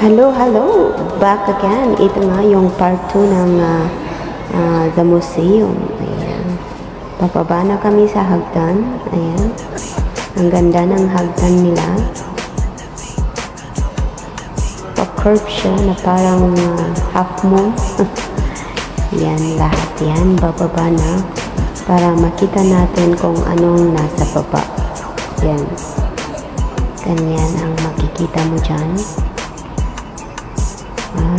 Hello, hello! Back again. Ito nga yung part 2 ng The Museum. Ayan. Papaba na kami sa hagdan. Ayan. Ang ganda ng hagdan nila. Pa-curve siya na parang half moon. Yan, lahat yan. Bababa na. Para makita natin kung anong nasa baba. Yan. Ganyan ang makikita mo dyan.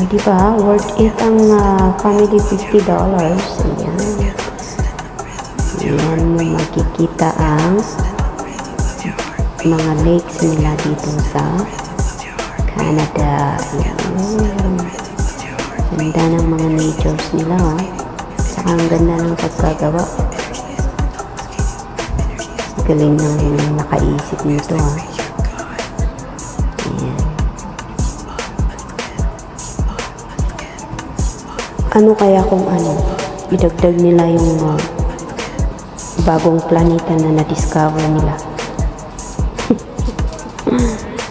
Diba? Worth it ang comedy $50. Ayan. Ayan mo makikita ang mga lakes nila dito sa Canada. Ayan. Ganda ng mga natures nila. Oh. Saka ang ganda ng pagkagawa. Galing ng nakaisip nito. Ano kaya kung idagdag nila yung bagong planeta na na-discover nila?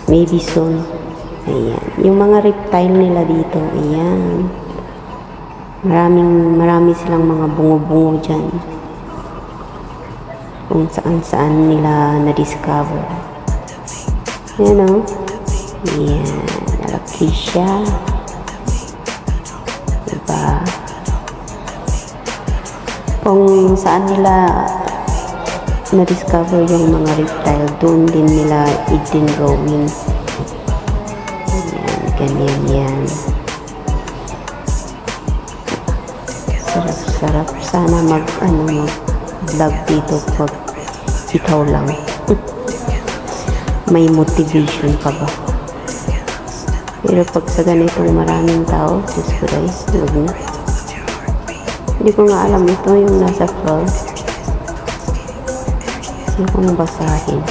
Maybe soon. Ayan. Yung mga reptile nila dito, ayan. Marami silang mga bungo-bungo dyan. Kung saan-saan nila na-discover. Ayan o. Ayan. Nalaki siya. Diba? Kung saan nila na-discover yung mga reptile, doon din nila i-drawing. Ayan, ganyan yan. Sarap-sarap. Sana mag-vlog dito pag ikaw lang. May motivation ka ba? Pero pag sa ganitong maraming tao, Diyos ko guys, huwag na. Hindi ko nga alam ito yung nasa frog. Hindi ko basahin.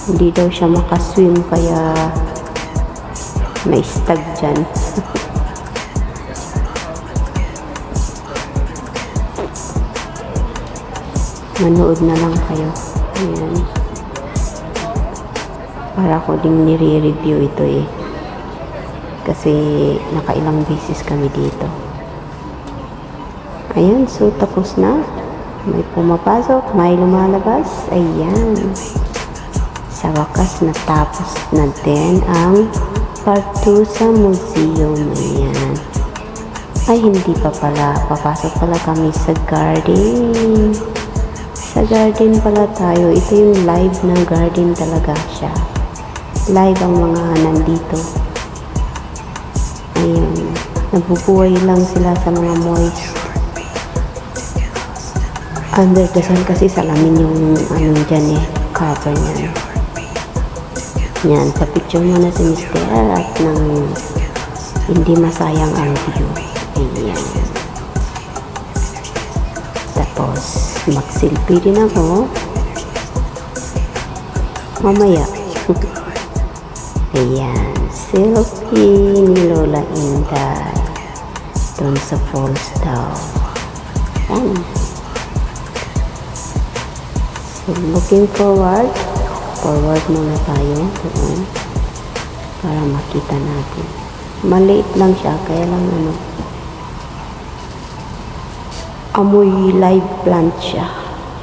Hindi daw siya makaswim kaya may stag dyan. Manood na lang kayo. Ayan. Para ko ding nire-review ito kasi nakailang beses kami dito. Ayan, so tapos na. May pumapasok, may lumalabas. Ayan. Sa wakas natapos na din ang part 2 sa museum. Ayan. Ay, hindi pa pala. Papasok pala kami sa garden. Sa garden pala tayo. Ito yung live na garden talaga siya. Live ang mga nandito. Ayun. Nabubuhay lang sila sa mga moist. Under the sun kasi salamin yung dyan cover niyan. Yan. Pa-picture mo na si Mr. at nang hindi masayang ang view. Ayan. Tapos, mag-selfie din ako. Mamaya. Ayan, selfie ni Lola Inday doon sa falls daw. Ayan. So, looking forward muna tayo doon para makita natin. Maliit lang siya, kaya lang amoy live plant siya.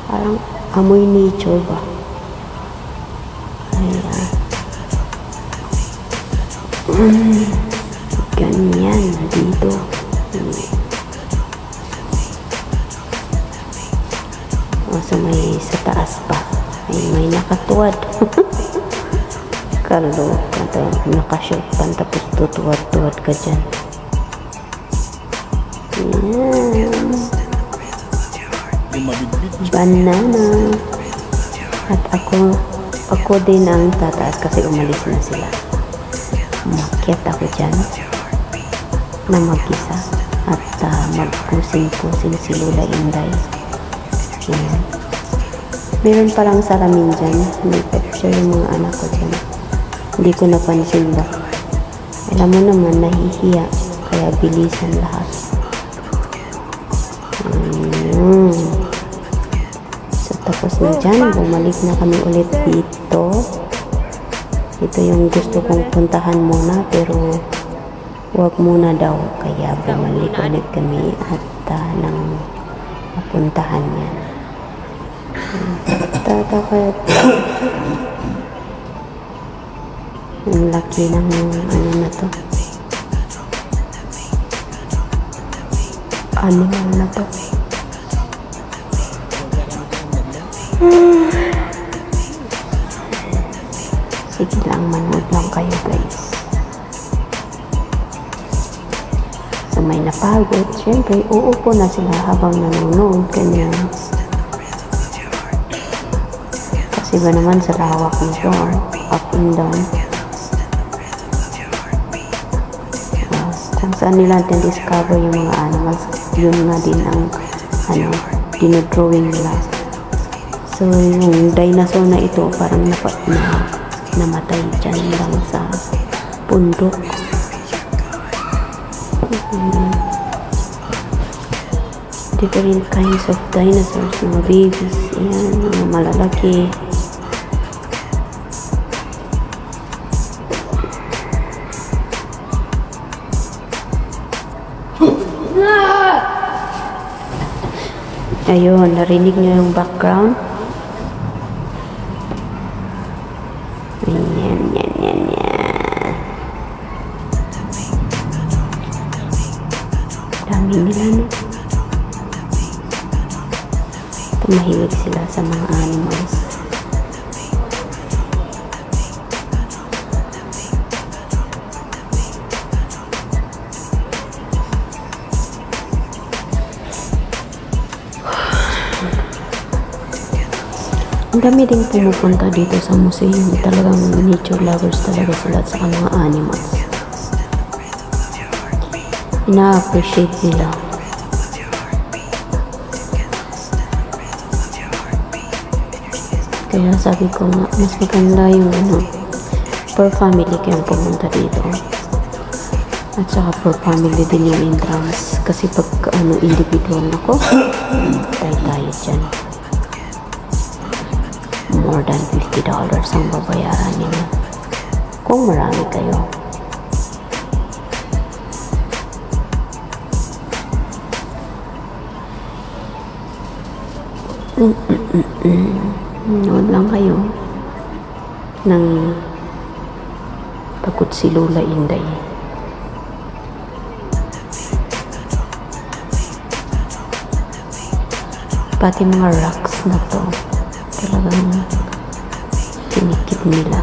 Parang amoy nature ba? Ayan. Ganyan dito. So may sa taas pa may nakatuwad. Kaloka tayo, nakashoot pan tapos tutuwad-tuwad ka dyan. Yan. Banana. At ako din ang tataas kasi umalis na sila. Umakyat ako dyan na mag-isa at magpusing-pusing si Lola Inday. Ayan. Meron palang salamin dyan. May picture yung mga anak ko dyan. Hindi ko napansin ba. Alam mo naman, nahihiya. Kaya bilisan lahat. So tapos na dyan, bumalik na kami ulit dito Ito yung gusto kong puntahan muna pero wag muna daw. Kaya bumalik ulit kami at nang mapuntahan yan. Tatakot. Ang laki ng ano na to. Animal na to. Sige lang, manood lang kayo guys. So may napagod, syempre uupo na sila habang nanonood ganyan. Kasi ba naman sa lawak nito, up and down. Kung saan nila discover yung mga animals, yun nga din ang dinodrawing nila. So yung dinosaur na ito parang namatay dyan lang sa bundok. Different kinds of dinosaurs, mga babies, yan, mga malalaki. Ayun, narinig nyo yung background? Yan. Dami nila, no? Mahilig sila sa mga animals. Ang dami ding pumupunta dito sa museum. Talagang nature lovers talaga sila sa mga animals. Ina-appreciate nila. Kaya sabi ko nga, mas maganda yung per family kayong pumunta dito. At saka per family din yung entrance. Kasi pag individual ako, tayo dyan. More than $50 ang babayaran ninyo. Kung marami kayo. Nood lang kayo ng Takot si Lola Inday. Pati mga rocks na to talagang tinikit nila.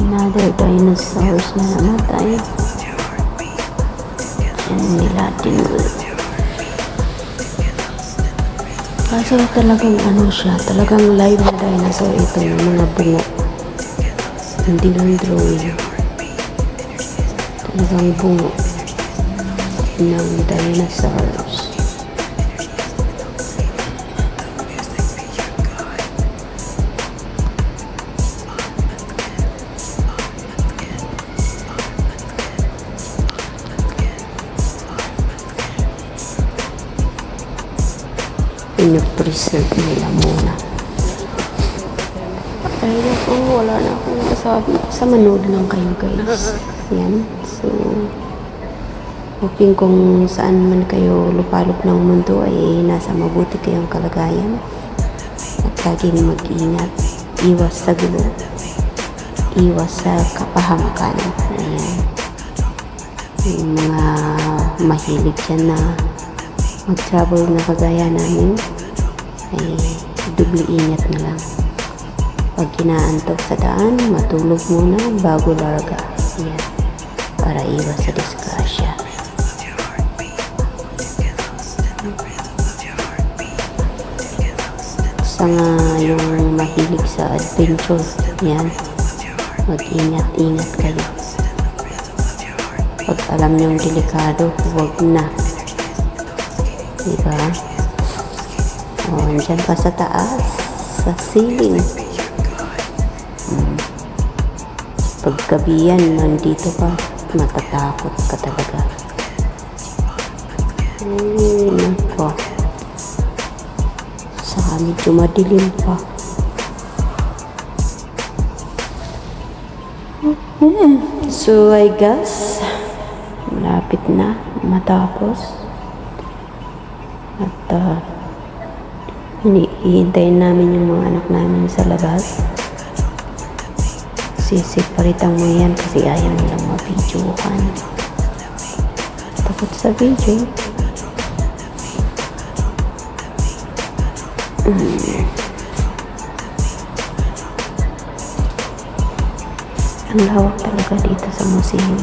Another dinosaurs na namatay. Yan nila tinul. Kaso talagang siya, talagang live na dinosaur ito, yung mga bungo. Hindi lang drawing. Talagang bungo ng dinosaurs. Pinapreserve nila muna. Kaya kung wala na akong masabi, sa manood lang kayo guys. Yan. So, hoping kung saan man kayo lupalop ng mundo ay nasa mabuti kayong kalagayan. At laging mag-ingat. Iwas sa gulo. Iwas sa kapahamakan. Ayan. Yung mga mahilig dyan na mag-travel na kagaya namin ay dubli ingat na lang. Pag kinaantok sa daan, matulog muna bago larga. Yan. Para iwas sa disgrasya. Sa nga yung mahilig sa adventure, yan. Mag-ingat-ingat kayo. Pag alam niyong delikado, huwag na. Diba? O, andyan pa sa taas, sa ceiling. Paggabi yan, nandito pa. matatakot ka talaga. Ay, nako. Saka medyo madilim pa. So, I guess, malapit na matapos. At, hihintayin namin yung mga anak namin sa labas. Sisiparitan mo yan kasi ayaw nilang ma-videohan. Takot sa video. Ang lawak talaga dito sa museum.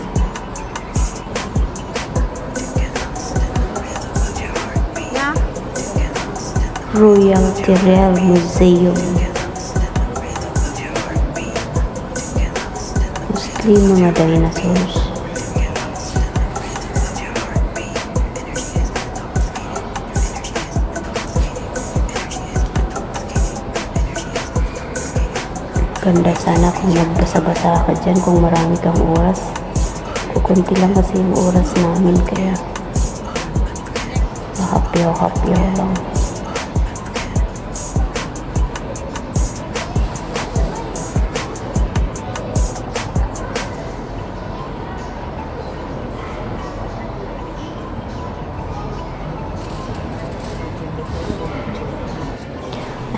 Royal Tyrrell Museum. Mostly mga dinosaurs. Ganda sana kung magbasa-basa ka dyan kung marami kang oras. Kukunti lang kasi yung oras namin kaya hapyaw-hapyaw lang.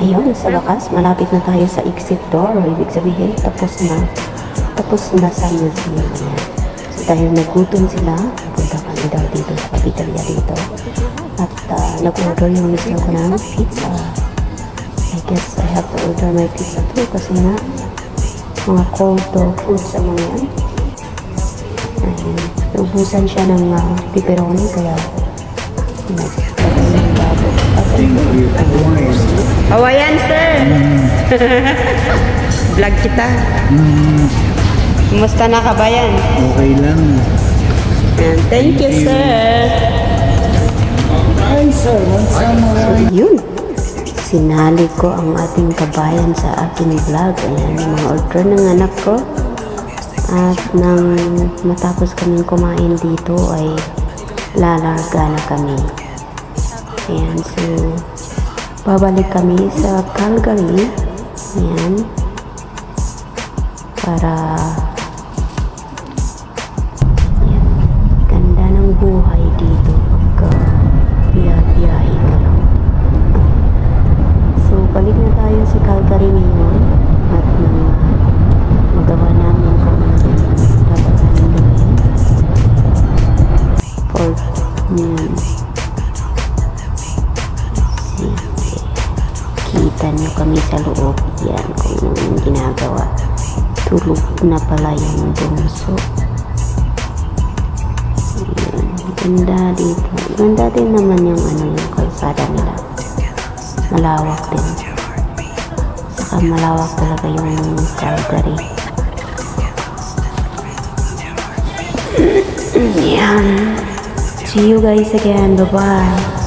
Ayun, sa wakas, malapit na tayo sa exit door. Ibig sabihin, tapos na sa museum. Ayan. So, dahil nagutom sila, punta kami daw dito sa cafeteria dito. At nag-order yung mister ko ng pizza. I guess I have to order my pizza too kasi na mga cold dog food sa mga yan. Ayun, naubusan siya ng pepperoni kaya nagpapalagay ng babo. Hawayan, sir! Vlog kita. Kumusta na kabayan? Okay lang. And thank you, sir! Hi, sir. So, yun. Sinali ko ang ating kabayan sa aking vlog. Ayan, yung mga order ng anak ko. At nang matapos kaming kumain dito ay lalarga na kami. Ayan, so babalik kami sa Calgary. Ayan. Para ayan, ganda ng buhay dito pagka biyahe ka lang. So balik na tayo sa Calgary ngayon at magawa namin kung ano dapat namin gawin for kita nyo kami sa loob. Yan kung anong ginagawa. Tulog na pala yung bunso. Yan, ganda dito. Ganda din naman yung yung kalsada nila. Malawak din. Saka malawak talaga yung Calgary. Yan. See you guys again. Bye-bye.